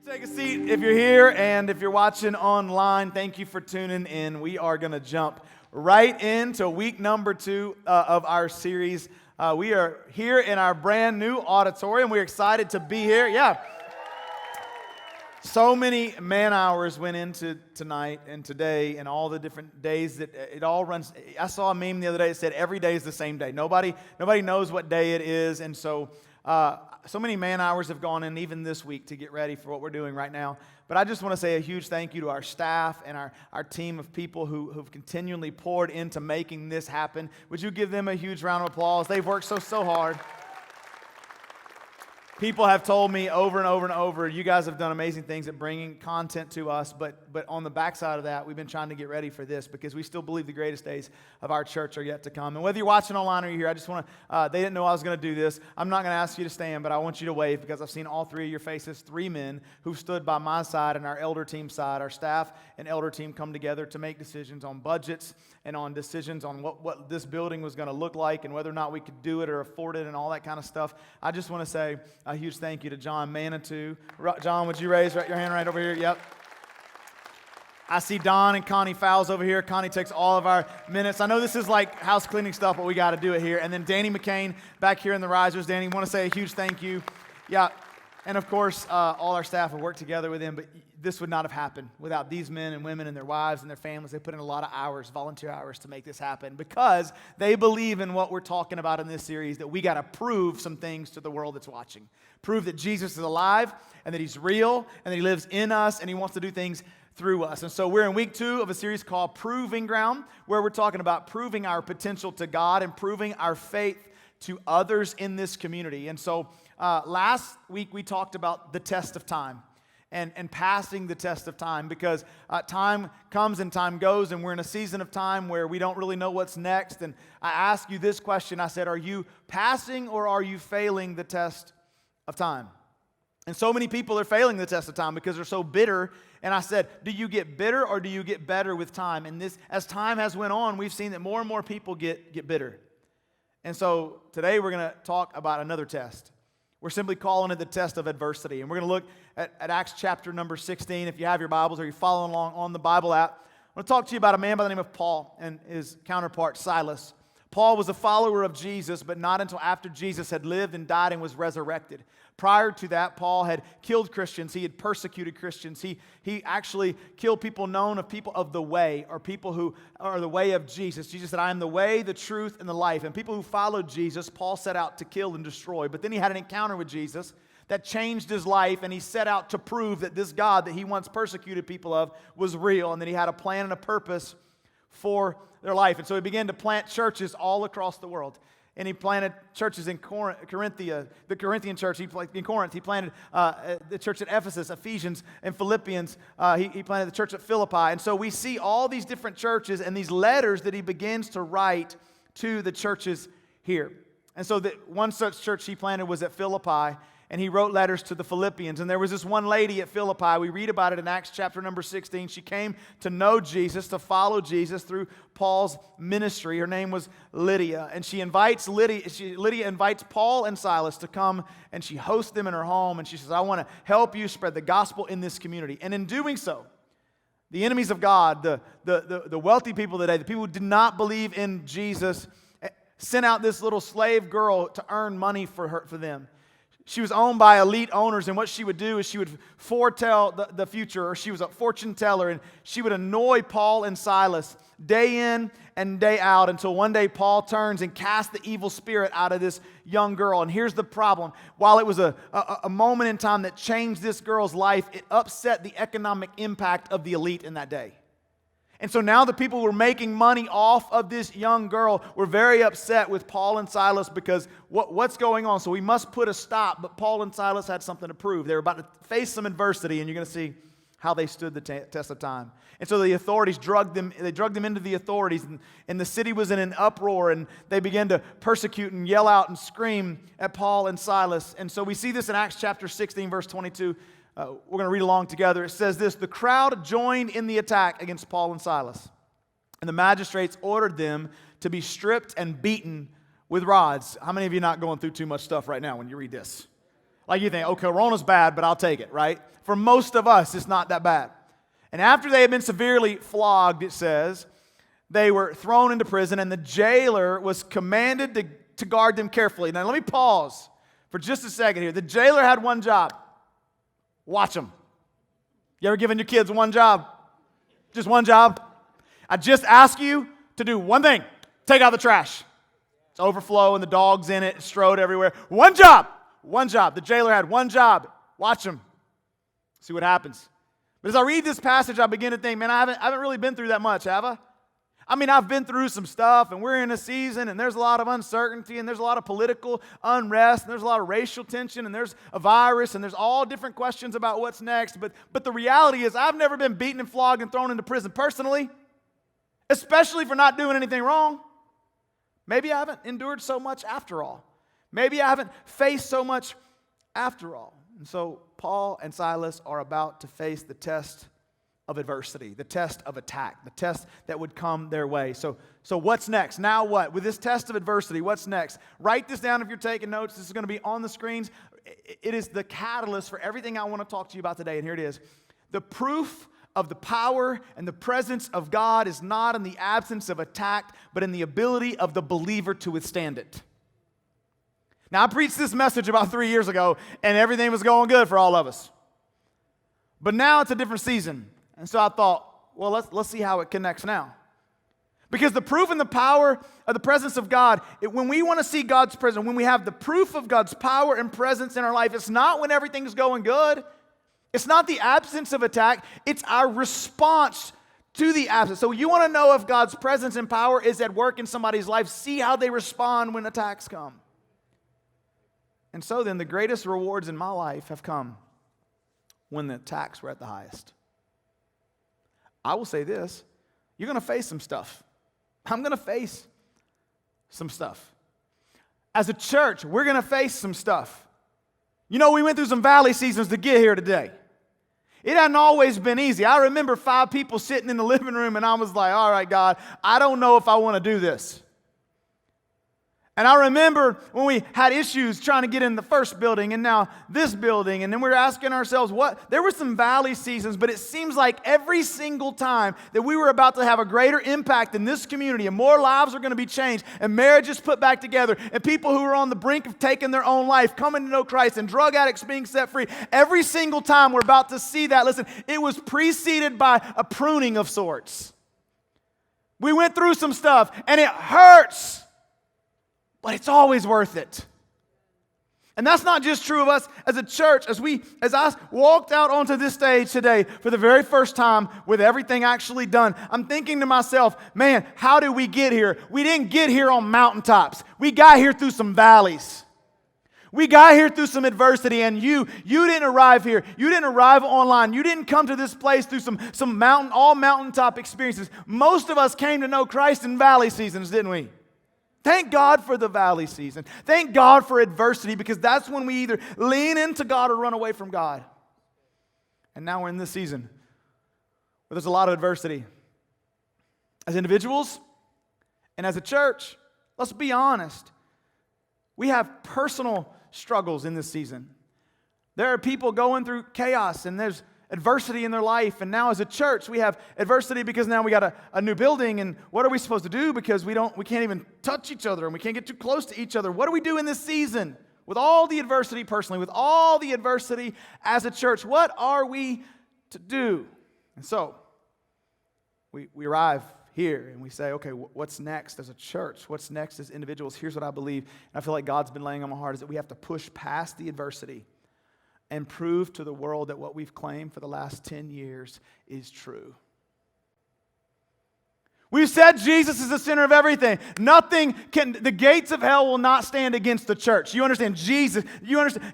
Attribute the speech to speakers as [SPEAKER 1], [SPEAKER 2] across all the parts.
[SPEAKER 1] Take a seat if you're here, and if you're watching online, thank you for tuning in. We are going to jump right into week number 2 of our series. We are here in our brand new auditorium. We're excited to be here. Yeah. So many man hours went into tonight and today and all the different days that it all runs. I saw a meme the other day that said every day is the same day. Nobody knows what day it is, and so many man hours have gone in even this week to get ready for what we're doing right now. But I just want to say a huge thank you to our staff and our team of people who've continually poured into making this happen. Would you give them a huge round of applause? They've worked so hard. People have told me over and over and over, you guys have done amazing things at bringing content to us, but on the backside of that, we've been trying to get ready for this because we still believe the greatest days of our church are yet to come. And whether you're watching online or you're here, I just want to, they didn't know I was going to do this. I'm not going to ask you to stand, but I want you to wave because I've seen all 3 of your faces, 3 men who stood by my side and our elder team side. Our staff and elder team come together to make decisions on budgets and on decisions on what this building was going to look like and whether or not we could do it or afford it and all that kind of stuff. I just want to say a huge thank you to John Manitou. John, would you raise your hand right over here? Yep. I see Don and Connie Fowles over here. Connie takes all of our minutes. I know this is like house cleaning stuff, but we got to do it here. And then Danny McCain back here in the risers. Danny, want to say a huge thank you. Yeah. And of course, all our staff have worked together with him, but this would not have happened without these men and women and their wives and their families. They put in a lot of hours, volunteer hours, to make this happen because they believe in what we're talking about in this series, that we got to prove some things to the world that's watching. Prove that Jesus is alive and that he's real and that he lives in us and he wants to do things through us. And so we're in week 2 of a series called Proving Ground, where we're talking about proving our potential to God and proving our faith to others in this community. And so last week we talked about the test of time and passing the test of time because time comes and time goes, and we're in a season of time where we don't really know what's next. And I asked you this question. I said, are you passing or are you failing the test of time? And so many people are failing the test of time because they're so bitter. And I said, do you get bitter or do you get better with time? And this, as time has went on, we've seen that more and more people get bitter. And so today we're going to talk about another test. We're simply calling it the test of adversity. And we're going to look at Acts chapter number 16. If you have your Bibles or you're following along on the Bible app, I want to talk to you about a man by the name of Paul and his counterpart Silas. Paul was a follower of Jesus, but not until after Jesus had lived and died and was resurrected. Prior to that, Paul had killed Christians. He had persecuted Christians. He actually killed people known of people of the way, or people who are the way of Jesus. Jesus said, I am the way, the truth, and the life. And people who followed Jesus, Paul set out to kill and destroy. But then he had an encounter with Jesus that changed his life, and he set out to prove that this God that he once persecuted people of was real, and that he had a plan and a purpose for their life. And so he began to plant churches all across the world. And he planted churches in Corinthia, the Corinthian church. In Corinth, he planted the church at Ephesus, Ephesians, and Philippians. He planted the church at Philippi. And so we see all these different churches and these letters that he begins to write to the churches here. And so one such church he planted was at Philippi, and he wrote letters to the Philippians. And there was this one lady at Philippi. We read about it in Acts chapter number 16. She came to know Jesus, to follow Jesus through Paul's ministry. Her name was Lydia. And Lydia invites Paul and Silas to come, and she hosts them in her home. And she says, I want to help you spread the gospel in this community. And in doing so, the enemies of God, the wealthy people today, the people who did not believe in Jesus, sent out this little slave girl to earn money for them. She was owned by elite owners, and what she would do is she would foretell the future, or she was a fortune teller, and she would annoy Paul and Silas day in and day out until one day Paul turns and casts the evil spirit out of this young girl. And here's the problem. While it was a moment in time that changed this girl's life, it upset the economic impact of the elite in that day. And so now the people who were making money off of this young girl were very upset with Paul and Silas because what's going on? So we must put a stop. But Paul and Silas had something to prove. They were about to face some adversity, and you're going to see how they stood the test of time. And so the authorities drugged them into the authorities, and the city was in an uproar, and they began to persecute and yell out and scream at Paul and Silas. And so we see this in Acts chapter 16, verse 22. We're going to read along together. It says this: the crowd joined in the attack against Paul and Silas, and the magistrates ordered them to be stripped and beaten with rods. How many of you are not going through too much stuff right now when you read this? Like you think, oh, Corona's bad, but I'll take it, right? For most of us, it's not that bad. And after they had been severely flogged, it says, they were thrown into prison, and the jailer was commanded to guard them carefully. Now, let me pause for just a second here. The jailer had one job. Watch them. You ever given your kids one job? Just one job? I just ask you to do one thing. Take out the trash. It's overflowing, the dog's in it, it's strode everywhere. One job. One job. The jailer had one job. Watch him. See what happens. But as I read this passage, I begin to think, man, I haven't really been through that much, have I? I mean, I've been through some stuff, and we're in a season, and there's a lot of uncertainty, and there's a lot of political unrest, and there's a lot of racial tension, and there's a virus, and there's all different questions about what's next. But the reality is, I've never been beaten and flogged and thrown into prison personally, especially for not doing anything wrong. Maybe I haven't endured so much after all. Maybe I haven't faced so much after all. And so Paul and Silas are about to face the test of adversity, the test of attack, the test that would come their way. So what's next? Now what? With this test of adversity, what's next? Write this down if you're taking notes. This is going to be on the screens. It is the catalyst for everything I want to talk to you about today, and here it is. The proof of the power and the presence of God is not in the absence of attack, but in the ability of the believer to withstand it. Now, I preached this message about 3 years ago, and everything was going good for all of us. But now it's a different season. And so I thought, well, let's see how it connects now. Because the proof and the power of the presence of God, when we want to see God's presence, when we have the proof of God's power and presence in our life, it's not when everything's going good. It's not the absence of attack. It's our response to the absence. So you want to know if God's presence and power is at work in somebody's life, see how they respond when attacks come. And so then the greatest rewards in my life have come when the attacks were at the highest. I will say this, you're going to face some stuff. I'm going to face some stuff. As a church, we're going to face some stuff. You know, we went through some valley seasons to get here today. It hadn't always been easy. I remember 5 people sitting in the living room, and I was like, all right, God, I don't know if I want to do this. And I remember when we had issues trying to get in the first building and now this building, and then we were asking ourselves there were some valley seasons, but it seems like every single time that we were about to have a greater impact in this community and more lives are going to be changed and marriages put back together and people who are on the brink of taking their own life, coming to know Christ, and drug addicts being set free, every single time we're about to see that, listen, it was preceded by a pruning of sorts. We went through some stuff and it hurts. But it's always worth it. And that's not just true of us as a church. As I walked out onto this stage today for the very first time with everything actually done, I'm thinking to myself, man, how did we get here? We didn't get here on mountaintops. We got here through some valleys. We got here through some adversity, and you didn't arrive here. You didn't arrive online. You didn't come to this place through some mountaintop experiences. Most of us came to know Christ in valley seasons, didn't we? Thank God for the valley season. Thank God for adversity, because that's when we either lean into God or run away from God. And now we're in this season where there's a lot of adversity. As individuals and as a church, let's be honest. We have personal struggles in this season. There are people going through chaos, and there's adversity in their life. And now as a church, we have adversity because now we got a new building, and what are we supposed to do? Because we can't even touch each other, and we can't get too close to each other. What do we do in this season with all the adversity personally, with all the adversity as a church? What are we to do? And so we arrive here and we say, okay, what's next as a church? What's next as individuals? Here's what I believe, and I feel like God's been laying on my heart, is that we have to push past the adversity and prove to the world that what we've claimed for the last 10 years is true. We've said Jesus is the center of everything. The gates of hell will not stand against the church. You understand? Jesus,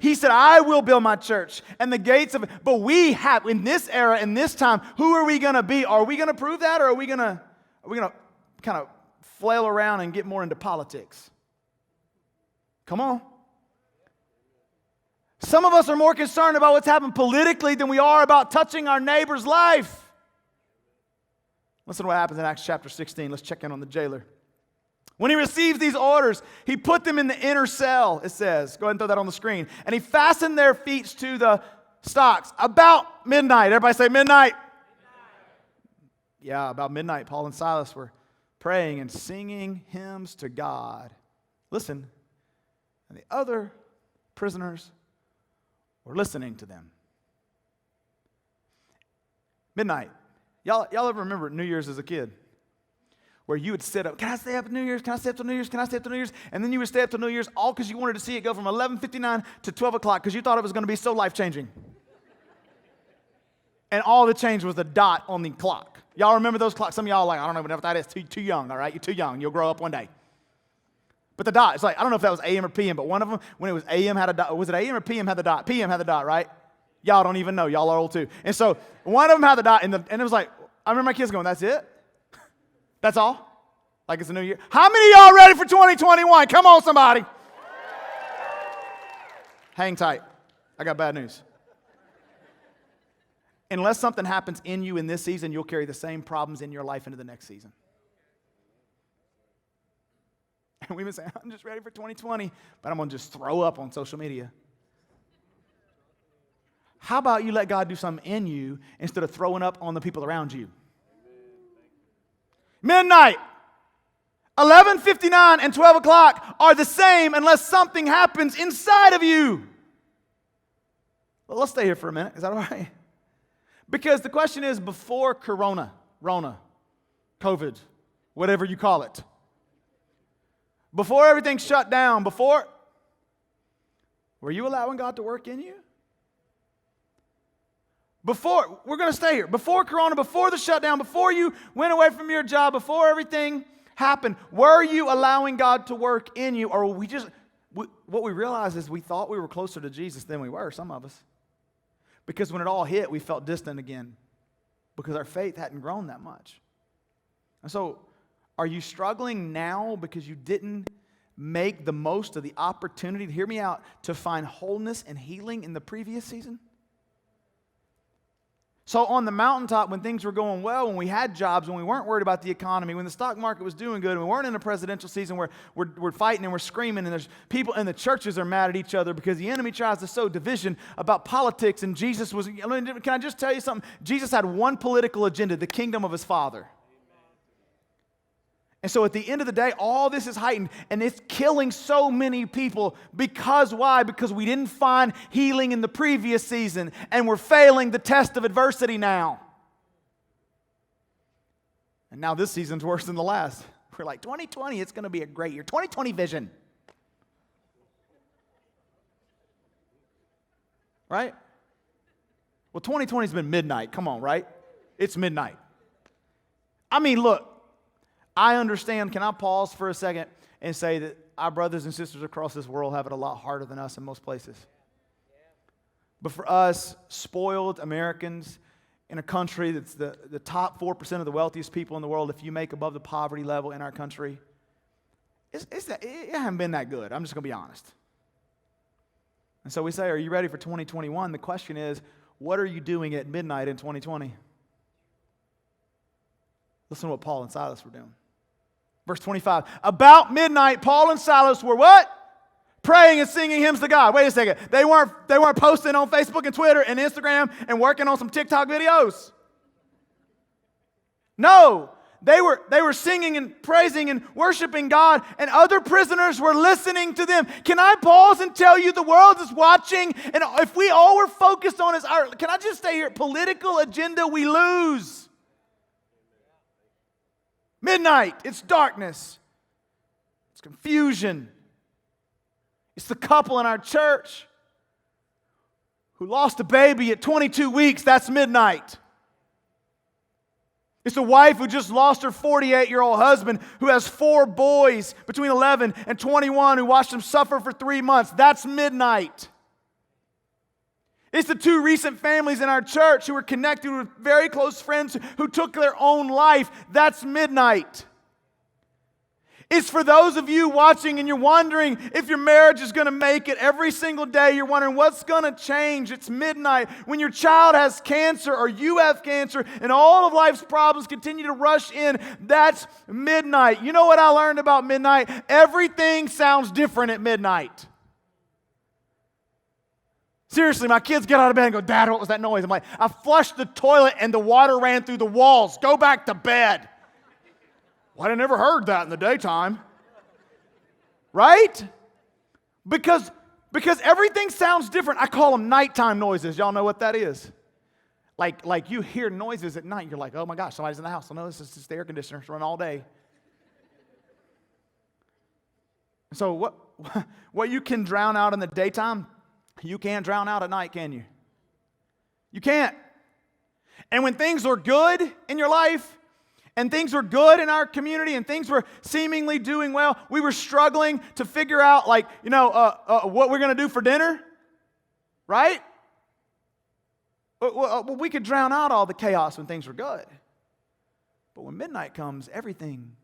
[SPEAKER 1] He said, I will build my church. And the gates of, but we have, in this era, in this time, who are we going to be? Are we going to prove that, or are we going to kind of flail around and get more into politics? Come on. Some of us are more concerned about what's happened politically than we are about touching our neighbor's life. Listen to what happens in Acts chapter 16. Let's check in on the jailer. When he receives these orders, he put them in the inner cell, it says. Go ahead and throw that on the screen. And he fastened their feet to the stocks about midnight. Everybody say midnight. Yeah, about midnight, Paul and Silas were praying and singing hymns to God. Listen, and the other prisoners were listening to them. Midnight. Y'all ever remember New Year's as a kid? Where you would sit up, can I stay up at New Year's? Can I stay up till New Year's? Can I stay up till New Year's? And then you would stay up till New Year's all because you wanted to see it go from 11:59 to 12 o'clock because you thought it was going to be so life-changing. And all the change was a dot on the clock. Y'all remember those clocks? Some of y'all are like, I don't know what that is. Too young, all right? You're too young. You'll grow up one day. But the dot, it's like, I don't know if that was AM or PM, but one of them, when it was AM, had a dot. Was it AM or PM had the dot? PM had the dot, right? Y'all don't even know. Y'all are old too. And so one of them had the dot, and it was like, I remember my kids going, that's it? That's all? Like it's a new year? How many of y'all ready for 2021? Come on, somebody. Hang tight. I got bad news. Unless something happens in you in this season, you'll carry the same problems in your life into the next season. And we've been saying, I'm just ready for 2020, but I'm going to just throw up on social media. How about you let God do something in you instead of throwing up on the people around you? Midnight, 11:59 and 12 o'clock are the same unless something happens inside of you. Well, let's stay here for a minute. Is that all right? Because the question is, before Rona, COVID, whatever you call it, before everything shut down, were you allowing God to work in you? We're going to stay here. Before Corona, before the shutdown, before you went away from your job, before everything happened, were you allowing God to work in you? Or what we realized is we thought we were closer to Jesus than we were, some of us. Because when it all hit, we felt distant again because our faith hadn't grown that much. And so, are you struggling now because you didn't make the most of the opportunity, hear me out, to find wholeness and healing in the previous season? So on the mountaintop, when things were going well, when we had jobs, when we weren't worried about the economy, when the stock market was doing good, and we weren't in a presidential season where we're fighting and we're screaming, and there's people in the churches are mad at each other because the enemy tries to sow division about politics, and Jesus was, can I just tell you something? Jesus had one political agenda, the kingdom of his Father. And so at the end of the day, all this is heightened, and it's killing so many people. Because why? Because we didn't find healing in the previous season, and we're failing the test of adversity now. And now this season's worse than the last. We're like, 2020, it's going to be a great year. 2020 vision. Right? Well, 2020's been midnight. Come on, right? It's midnight. I mean, look. I understand. Can I pause for a second and say that our brothers and sisters across this world have it a lot harder than us in most places? But for us, spoiled Americans in a country that's the top 4% of the wealthiest people in the world, if you make above the poverty level in our country, it hasn't been that good. I'm just going to be honest. And so we say, are you ready for 2021? The question is, what are you doing at midnight in 2020? Listen to what Paul and Silas were doing. Verse 25, about midnight, Paul and Silas were what? Praying and singing hymns to God. Wait a second. They weren't posting on Facebook and Twitter and Instagram and working on some TikTok videos. No, they were singing and praising and worshiping God, and other prisoners were listening to them. Can I pause and tell you the world is watching, and if we all were focused on can I just stay here? Political agenda, we lose. Midnight, it's darkness. It's confusion. It's the couple in our church who lost a baby at 22 weeks. That's midnight. It's a wife who just lost her 48-year-old husband who has 4 boys between 11 and 21 who watched them suffer for 3 months. That's midnight. It's the 2 recent families in our church who were connected with very close friends who took their own life. That's midnight. It's for those of you watching and you're wondering if your marriage is going to make it. Every single day you're wondering what's going to change. It's midnight when your child has cancer or you have cancer and all of life's problems continue to rush in. That's midnight. You know what I learned about midnight? Everything sounds different at midnight. Seriously, my kids get out of bed and go, Dad, what was that noise? I'm like, I flushed the toilet and the water ran through the walls. Go back to bed. Well, I never heard that in the daytime. Right? Because everything sounds different. I call them nighttime noises. Y'all know what that is? Like you hear noises at night. You're like, oh my gosh, somebody's in the house. I know this is just the air conditioner. It's running all day. So what you can drown out in the daytime, you can't drown out at night, can you? You can't. And when things are good in your life, and things were good in our community, and things were seemingly doing well, we were struggling to figure out, what we're going to do for dinner, right? Well, we could drown out all the chaos when things were good. But when midnight comes, everything,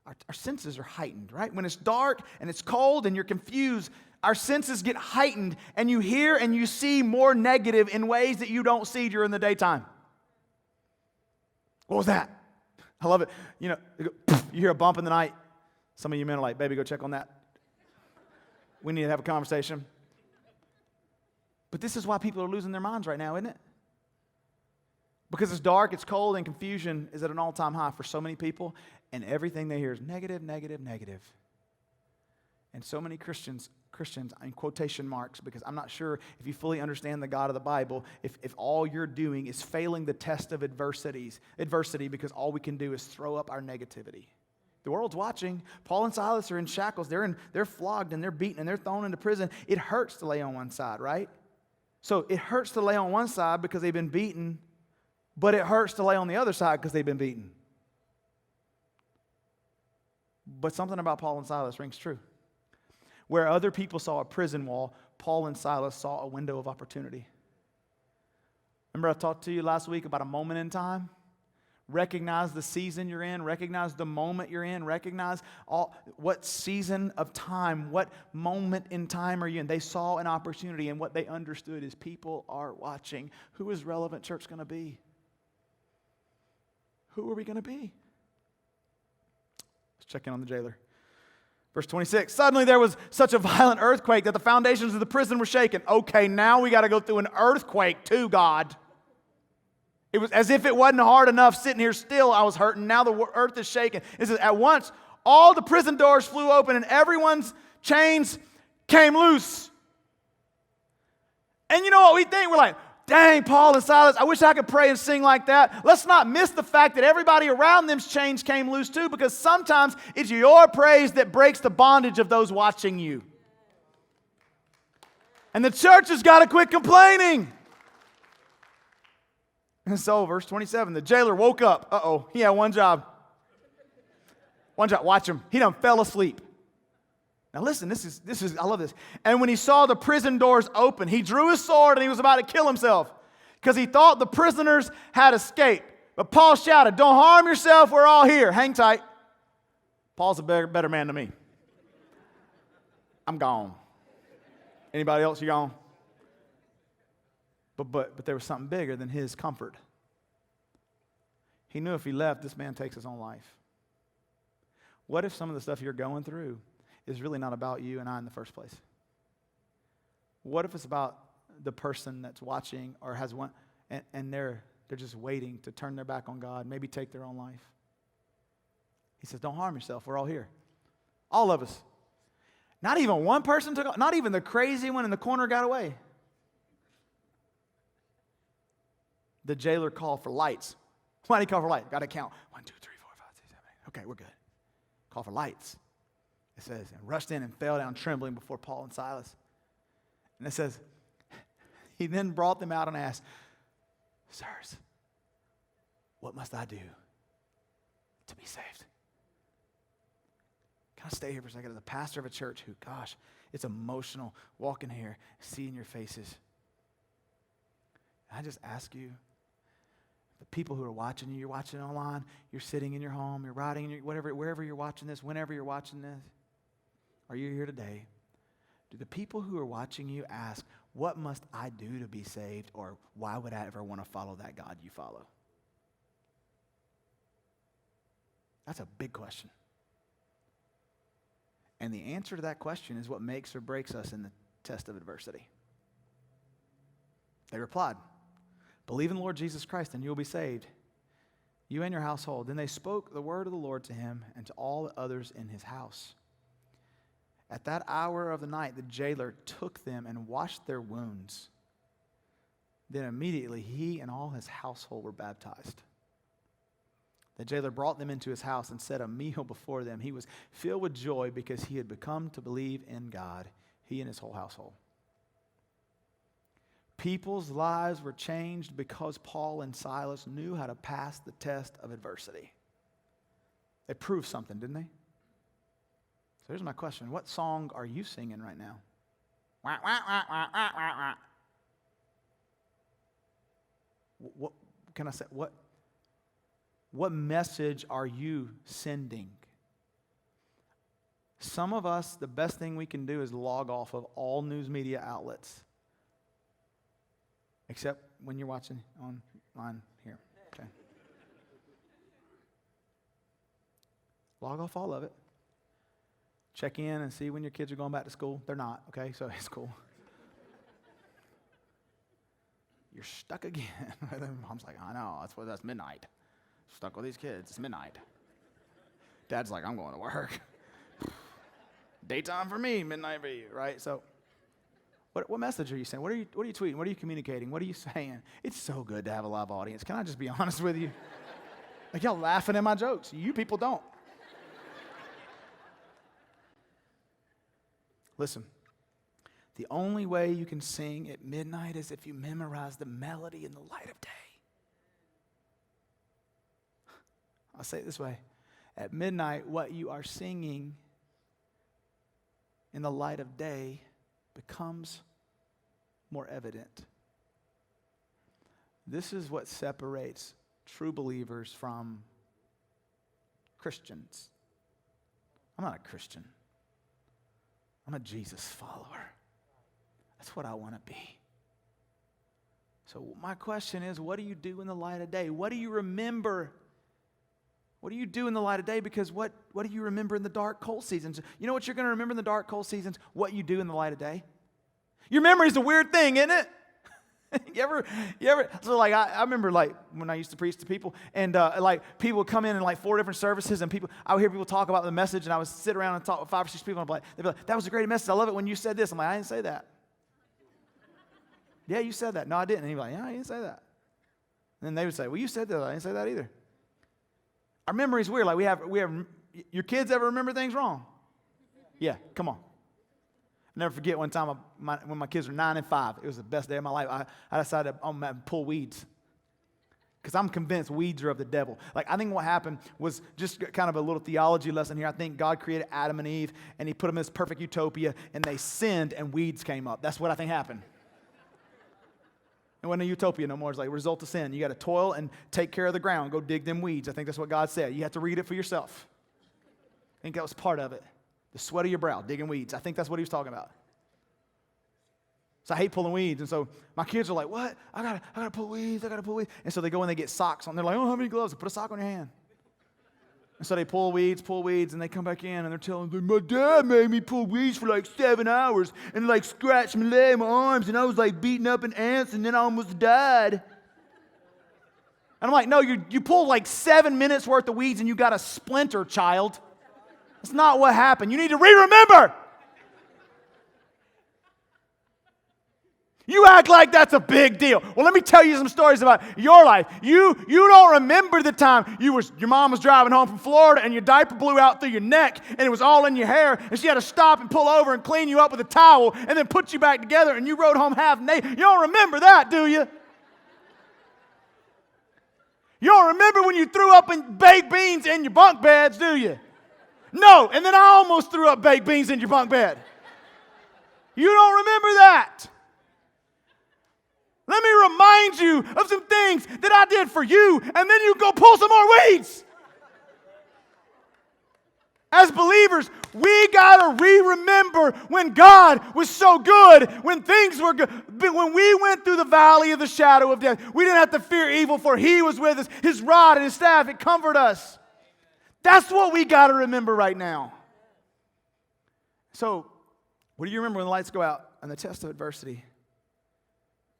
[SPEAKER 1] our senses are heightened, right? When it's dark and it's cold and you're confused, our senses get heightened, and you hear and you see more negative in ways that you don't see during the daytime. What was that? I love it. You hear a bump in the night. Some of you men are like, baby, go check on that. We need to have a conversation. But this is why people are losing their minds right now, isn't it? Because it's dark, it's cold, and confusion is at an all-time high for so many people, and everything they hear is negative, negative, negative. And so many Christians in quotation marks, because I'm not sure if you fully understand the God of the Bible, if all you're doing is failing the test of adversity, because all we can do is throw up our negativity. The world's watching. Paul and Silas are in shackles. They're flogged and they're beaten and they're thrown into prison. It hurts to lay on one side, right? So it hurts to lay on one side because they've been beaten, but it hurts to lay on the other side because they've been beaten. But something about Paul and Silas rings true. Where other people saw a prison wall, Paul and Silas saw a window of opportunity. Remember I talked to you last week about a moment in time? Recognize the season you're in. Recognize the moment you're in. Recognize what season of time, what moment in time are you in. They saw an opportunity, and what they understood is people are watching. Who is Relevant Church going to be? Who are we going to be? Let's check in on the jailer. Verse 26, suddenly there was such a violent earthquake that the foundations of the prison were shaken. Okay, now we got to go through an earthquake too, God. It was as if it wasn't hard enough sitting here still. I was hurting. Now the earth is shaking. It says, at once, all the prison doors flew open and everyone's chains came loose. And you know what we think? We're like, dang, Paul and Silas, I wish I could pray and sing like that. Let's not miss the fact that everybody around them's chains came loose too, because sometimes it's your praise that breaks the bondage of those watching you. And the church has got to quit complaining. And so, verse 27, the jailer woke up. Uh-oh, he had one job. Watch him. He done fell asleep. Now listen, this is, I love this. And when he saw the prison doors open, he drew his sword and he was about to kill himself because he thought the prisoners had escaped. But Paul shouted, don't harm yourself, we're all here. Hang tight. Paul's a better man than me. I'm gone. Anybody else, you gone? But there was something bigger than his comfort. He knew if he left, this man takes his own life. What if some of the stuff you're going through is really not about you and I in the first place? What if it's about the person that's watching or has one, and they're just waiting to turn their back on God, maybe take their own life? He says, don't harm yourself. We're all here. All of us. Not even one person took off. Not even the crazy one in the corner got away. The jailer called for lights. Why did he call for lights? Got to count. 1, 2, 3, 4, 5, 6, 7, 8. Okay, we're good. Call for lights. It says, and rushed in and fell down trembling before Paul and Silas. And it says, he then brought them out and asked, sirs, what must I do to be saved? Can I stay here for a second? As a pastor of a church who, gosh, it's emotional walking here, seeing your faces. I just ask you, The people who are watching you, you're watching online, you're sitting in your home, you're riding in your, wherever you're watching this, whenever you're watching this, or you're here today, do the people who are watching you ask, what must I do to be saved? Or why would I ever want to follow that God you follow? That's a big question. And the answer to that question is what makes or breaks us in the test of adversity. They replied, believe in the Lord Jesus Christ and you will be saved, you and your household. Then they spoke the word of the Lord to him and to all the others in his house. At that hour of the night, the jailer took them and washed their wounds. Then immediately he and all his household were baptized. The jailer brought them into his house and set a meal before them. He was filled with joy because he had become to believe in God, he and his whole household. People's lives were changed because Paul and Silas knew how to pass the test of adversity. They proved something, didn't they? So here's my question. What song are you singing right now? Wah, wah, wah, wah, wah, wah, wah. What can I say? What message are you sending? Some of us, the best thing we can do is log off of all news media outlets. Except when you're watching online here. Okay. Log off all of it. Check in and see when your kids are going back to school. They're not, okay? So it's cool. You're stuck again. Mom's like, I know, that's midnight. Stuck with these kids. It's midnight. Dad's like, I'm going to work. Daytime for me, midnight for you, right? So what message are you saying? What are you tweeting? What are you communicating? What are you saying? It's so good to have a live audience. Can I just be honest with you? Like, y'all laughing at my jokes. You people don't. Listen, the only way you can sing at midnight is if you memorize the melody in the light of day. I'll say it this way. At midnight, what you are singing in the light of day becomes more evident. This is what separates true believers from Christians. I'm not a Christian. I'm a Jesus follower. That's what I want to be. So my question is, what do you do in the light of day? What do you remember? What do you do in the light of day? Because what do you remember in the dark, cold seasons? You know what you're going to remember in the dark, cold seasons? What you do in the light of day. Your memory is a weird thing, isn't it? You ever? So like I remember like when I used to preach to people, and like people would come in like 4 different services, and I would hear people talk about the message, and I would sit around and talk with 5 or 6 people, and they'd be like, "That was a great message. I love it when you said this." I'm like, "I didn't say that." "Yeah, you said that." "No, I didn't." And he'd be like, "Yeah, I didn't say that." And then they would say, "Well, you said that." "I didn't say that either." Our memory's weird. Like we have. Your kids ever remember things wrong? Yeah, come on. Never forget one time when my kids were 9 and 5. It was the best day of my life. I decided to pull weeds. Because I'm convinced weeds are of the devil. Like, I think what happened was just kind of a little theology lesson here. I think God created Adam and Eve, and he put them in this perfect utopia, and they sinned, and weeds came up. That's what I think happened. It wasn't a utopia no more. It's like a result of sin. You got to toil and take care of the ground. Go dig them weeds. I think that's what God said. You have to read it for yourself. I think that was part of it. The sweat of your brow, digging weeds. I think that's what he was talking about. So I hate pulling weeds. And so my kids are like, "What? I gotta pull weeds. I gotta pull weeds." And so they go and they get socks on. They're like, "I don't have any gloves." I put a sock on your hand. And so they pull weeds, and they come back in, and they're telling them, "My dad made me pull weeds for like 7 hours and like scratch my leg, my arms, and I was like beating up an ants, and then I almost died." And I'm like, "No, you pulled like 7 minutes worth of weeds and you got a splinter, child. That's not what happened. You need to remember. You act like that's a big deal. Well, let me tell you some stories about your life. You don't remember the time your mom was driving home from Florida and your diaper blew out through your neck and it was all in your hair, and she had to stop and pull over and clean you up with a towel and then put you back together, and you rode home half naked. You don't remember that, do you? You don't remember when you threw up in baked beans in your bunk beds, do you? No, and then I almost threw up baked beans in your bunk bed. You don't remember that. Let me remind you of some things things that I did for you, and then you go pull some more weeds. As believers, we got to remember when God was so good, when things were good. When we went through the valley of the shadow of death, we didn't have to fear evil, for He was with us. His rod and His staff, it comforted us. That's what we got to remember right now. So, what do you remember when the lights go out and the test of adversity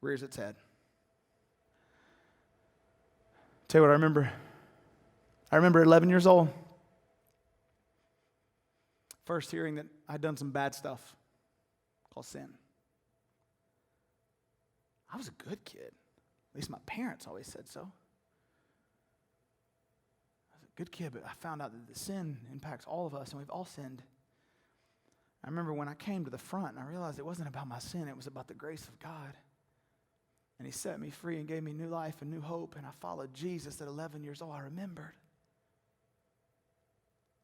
[SPEAKER 1] rears its head? Tell you what I remember. I remember 11 years old. First hearing that I'd done some bad stuff called sin. I was a good kid. At least my parents always said so. I was a good kid, but I found out that the sin impacts all of us, and we've all sinned. I remember when I came to the front, and I realized it wasn't about my sin, it was about the grace of God. And He set me free and gave me new life and new hope, and I followed Jesus at 11 years old. I remembered.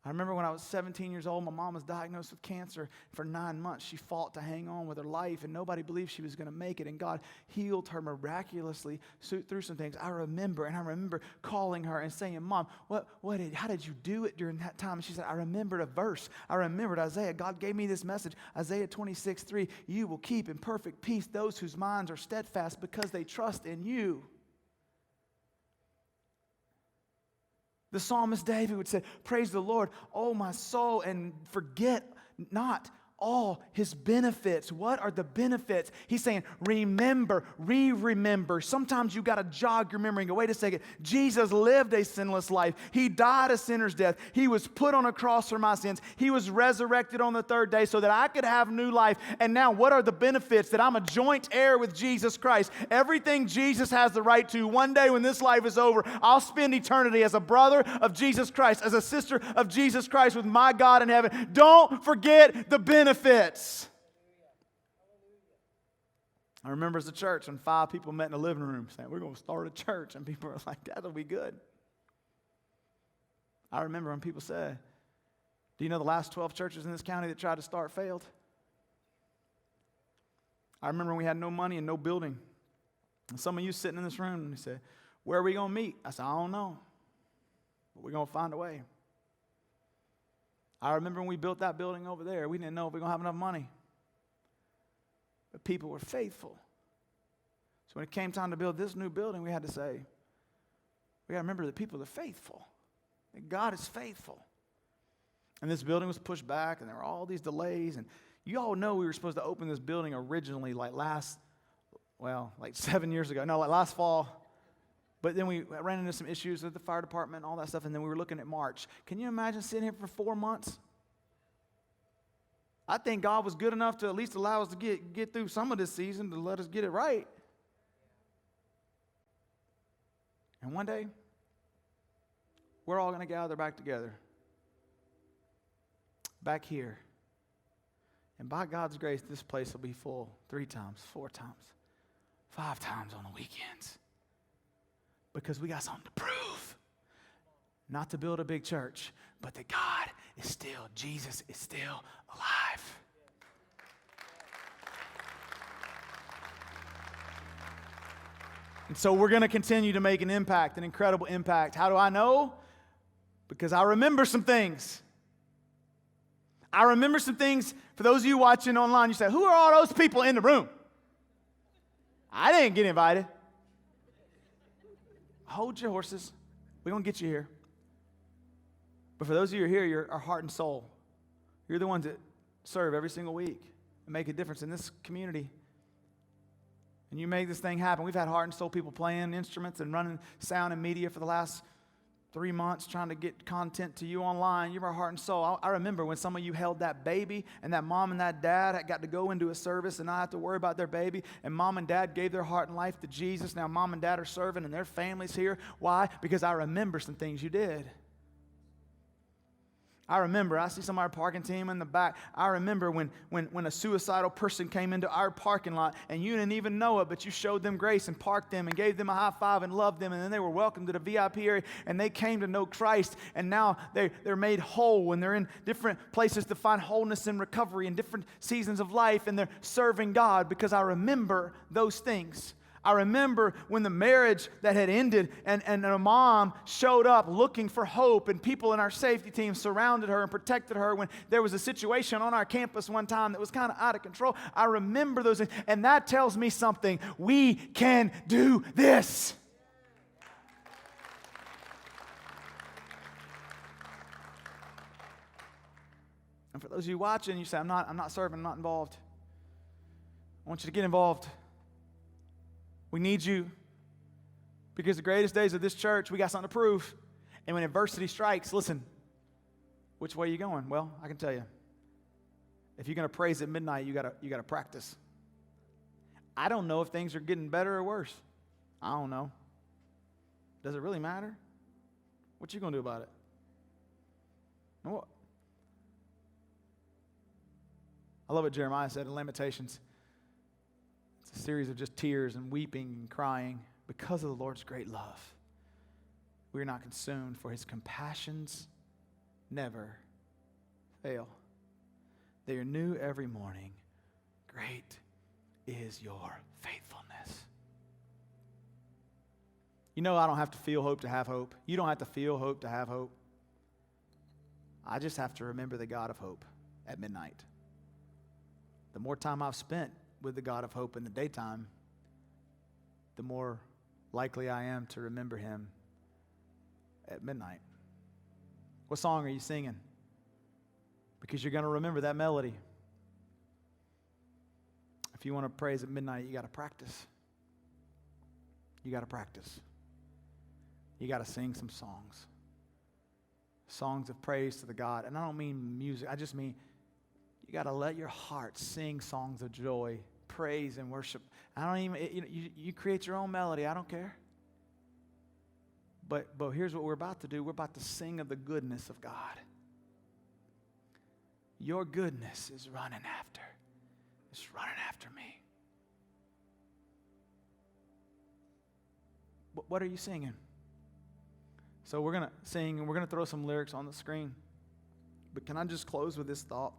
[SPEAKER 1] I remember when I was 17 years old, my mom was diagnosed with cancer. For 9 months, she fought to hang on with her life, and nobody believed she was going to make it. And God healed her miraculously through some things. I remember calling her and saying, Mom, how did you do it during that time? And she said, I remembered a verse. I remembered Isaiah. God gave me this message, Isaiah 26:3. You will keep in perfect peace those whose minds are steadfast because they trust in you. The psalmist David would say, praise the Lord, oh my soul, and forget not all His benefits. What are the benefits? He's saying, remember, re-remember. Sometimes you got to jog your memory and go, wait a second. Jesus lived a sinless life. He died a sinner's death. He was put on a cross for my sins. He was resurrected on the third day so that I could have new life. And now what are the benefits? That I'm a joint heir with Jesus Christ. Everything Jesus has the right to. One day when this life is over, I'll spend eternity as a brother of Jesus Christ, as a sister of Jesus Christ with my God in heaven. Don't forget the benefits. I remember as a church when 5 people met in the living room saying, we're going to start a church. And people were like, that'll be good. I remember when people said, do you know the last 12 churches in this county that tried to start failed? I remember when we had no money and no building. And some of you sitting in this room and you said, where are we going to meet? I said, I don't know. But we're going to find a way. I remember when we built that building over there, we didn't know if we were going to have enough money. But people were faithful. So when it came time to build this new building, we had to say, we got to remember that people are faithful. That God is faithful. And this building was pushed back, and there were all these delays. And you all know we were supposed to open this building originally like 7 years ago. No, like last fall. But then we ran into some issues with the fire department and all that stuff, and then we were looking at March. Can you imagine sitting here for 4 months? I think God was good enough to at least allow us to get through some of this season to let us get it right. And one day, we're all going to gather back together. Back here. And by God's grace, this place will be full 3 times, 4 times, 5 times on the weekends. Because we got something to prove. Not to build a big church, but that God is still, Jesus is still alive. And so we're going to continue to make an impact, an incredible impact. How do I know? Because I remember some things. I remember some things. For those of you watching online, you say, who are all those people in the room? I didn't get invited. Hold your horses. We're going to get you here. But for those of you who are here, you're our heart and soul. You're the ones that serve every single week and make a difference in this community. And you make this thing happen. We've had heart and soul people playing instruments and running sound and media for the last 3 months trying to get content to you online. You're our heart and soul. I remember when some of you held that baby and that mom and that dad had got to go into a service and not have to worry about their baby. And mom and dad gave their heart and life to Jesus. Now mom and dad are serving and their family's here. Why? Because I remember some things you did. I remember, I see some of our parking team in the back. I remember when a suicidal person came into our parking lot and you didn't even know it, but you showed them grace and parked them and gave them a high five and loved them, and then they were welcomed to the VIP area and they came to know Christ, and now they're made whole and they're in different places to find wholeness and recovery in different seasons of life, and they're serving God because I remember those things. I remember when the marriage that had ended and a mom showed up looking for hope, and people in our safety team surrounded her and protected her when there was a situation on our campus one time that was kind of out of control. I remember those things, and that tells me something. We can do this. And for those of you watching, you say, I'm not serving, I'm not involved. I want you to get involved. We need you, because the greatest days of this church, we got something to prove. And when adversity strikes, listen, which way are you going? Well, I can tell you. If you're going to praise at midnight, you got to practice. I don't know if things are getting better or worse. I don't know. Does it really matter? What you going to do about it? What? I love what Jeremiah said in Lamentations. It's a series of just tears and weeping and crying because of the Lord's great love. We are not consumed, for his compassions never fail. They are new every morning. Great is your faithfulness. You know, I don't have to feel hope to have hope. You don't have to feel hope to have hope. I just have to remember the God of hope at midnight. The more time I've spent with the God of hope in the daytime, the more likely I am to remember him at midnight. What song are you singing? Because you're going to remember that melody. If you want to praise at midnight, you got to practice. You got to practice. You got to sing some songs. Songs of praise to the God. And I don't mean music. I just mean you got to let your heart sing songs of joy, praise, and worship. I don't even, you create your own melody. I don't care. But here's what we're about to do. We're about to sing of the goodness of God. Your goodness is running after. It's running after me. What are you singing? So we're going to sing, and we're going to throw some lyrics on the screen. But can I just close with this thought?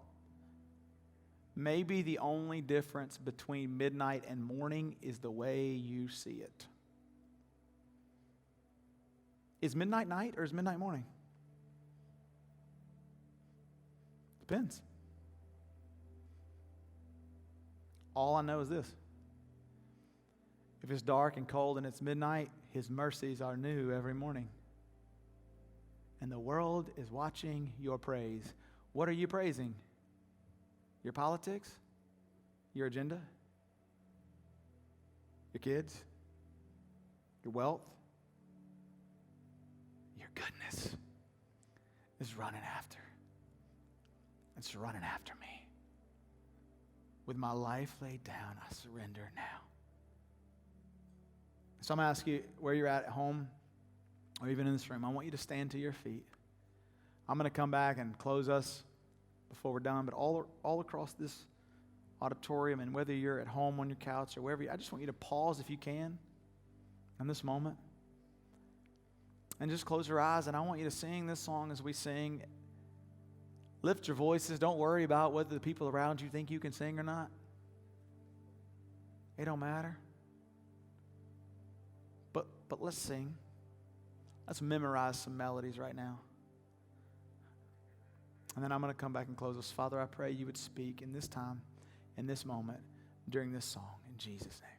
[SPEAKER 1] Maybe the only difference between midnight and morning is the way you see it. Is midnight night or is midnight morning? Depends. All I know is this. If it's dark and cold and it's midnight, his mercies are new every morning. And the world is watching your praise. What are you praising? Your politics? Your agenda? Your kids? Your wealth? Your goodness is running after. It's running after me. With my life laid down, I surrender now. So I'm going to ask you where you're at home or even in this room. I want you to stand to your feet. I'm going to come back and close us before we're done, but all across this auditorium, and whether you're at home on your couch or wherever, I just want you to pause if you can in this moment and just close your eyes, and I want you to sing this song as we sing. Lift your voices. Don't worry about whether the people around you think you can sing or not. It don't matter. But let's sing. Let's memorize some melodies right now. And then I'm going to come back and close us. Father, I pray you would speak in this time, in this moment, during this song. In Jesus' name.